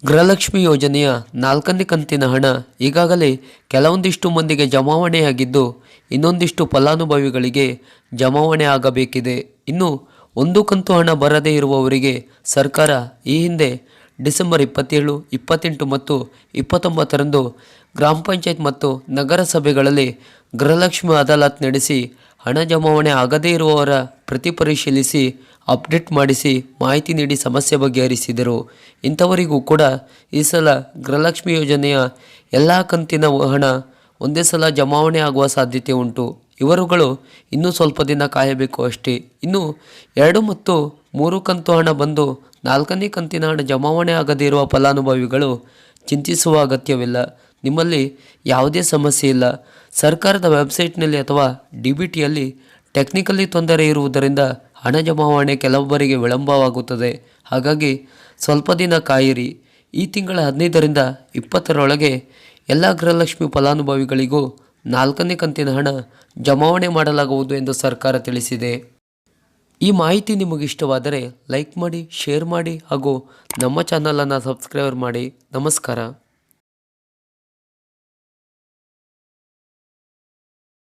ಗೃಹಲಕ್ಷ್ಮಿ ಯೋಜನೆಯ 4ನೇ ಕಂತಿನ ಹಣ ಈಗಾಗಲೇ ಕೆಲವೊಂದಿಷ್ಟು ಮಂದಿಗೆ ಜಮಾವಣೆಯಾಗಿದ್ದು, ಇನ್ನೊಂದಿಷ್ಟು ಫಲಾನುಭವಿಗಳಿಗೆ ಜಮಾವಣೆ ಆಗಬೇಕಿದೆ. ಇನ್ನು ಒಂದು ಕಂತು ಹಣ ಬರದೇ ಇರುವವರಿಗೆ ಸರ್ಕಾರ ಈ ಹಿಂದೆ ಡಿಸೆಂಬರ್ 27, 28 ಮತ್ತು 29ರಂದು ಗ್ರಾಮ ಪಂಚಾಯತ್ ಮತ್ತು ನಗರಸಭೆಗಳಲ್ಲಿ ಗೃಹಲಕ್ಷ್ಮಿ ಅದಾಲತ್ ನಡೆಸಿ ಹಣ ಜಮಾವಣೆ ಆಗದೇ ಇರುವವರ ಪ್ರತಿ ಪರಿಶೀಲಿಸಿ ಅಪ್ಡೇಟ್ ಮಾಡಿಸಿ ಮಾಹಿತಿ ನೀಡಿ ಸಮಸ್ಯೆ ಬಗೆಹರಿಸಿದರು. ಇಂಥವರಿಗೂ ಕೂಡ ಈ ಸಲ ಗೃಹಲಕ್ಷ್ಮಿ ಯೋಜನೆಯ ಎಲ್ಲ ಕಂತಿನ ಹಣ ಒಂದೇ ಸಲ ಜಮಾವಣೆ ಆಗುವ ಸಾಧ್ಯತೆ ಉಂಟು. ಇವರುಗಳು ಇನ್ನೂ ಸ್ವಲ್ಪ ದಿನ ಕಾಯಬೇಕು ಅಷ್ಟೇ. ಇನ್ನು 2 ಮತ್ತು 3 ಕಂತು ಹಣ ಬಂದು 4ನೇ ಕಂತಿನ ಹಣ ಜಮಾವಣೆ ಆಗದೇ ಇರುವ ಫಲಾನುಭವಿಗಳು ಚಿಂತಿಸುವ ಅಗತ್ಯವಿಲ್ಲ. ನಿಮ್ಮಲ್ಲಿ ಯಾವುದೇ ಸಮಸ್ಯೆ ಇಲ್ಲ. ಸರ್ಕಾರದ ವೆಬ್ಸೈಟ್ನಲ್ಲಿ ಅಥವಾ DBTಯಲ್ಲಿ ಟೆಕ್ನಿಕಲಿ ತೊಂದರೆ ಇರುವುದರಿಂದ ಹಣ ಜಮಾವಣೆ ಕೆಲವೊಬ್ಬರಿಗೆ ವಿಳಂಬವಾಗುತ್ತದೆ. ಹಾಗಾಗಿ ಸ್ವಲ್ಪ ದಿನ ಕಾಯಿರಿ. ಈ ತಿಂಗಳ 15ರಿಂದ 20ರೊಳಗೆ ಎಲ್ಲ ಗೃಹಲಕ್ಷ್ಮಿ ಫಲಾನುಭವಿಗಳಿಗೂ 4ನೇ ಕಂತಿನ ಹಣ ಜಮಾವಣೆ ಮಾಡಲಾಗುವುದು ಎಂದು ಸರ್ಕಾರ ತಿಳಿಸಿದೆ. ಈ ಮಾಹಿತಿ ನಿಮಗಿಷ್ಟವಾದರೆ ಲೈಕ್ ಮಾಡಿ, ಶೇರ್ ಮಾಡಿ ಹಾಗೂ ನಮ್ಮ ಚಾನಲನ್ನು ಸಬ್ಸ್ಕ್ರೈಬ್ ಮಾಡಿ. ನಮಸ್ಕಾರ.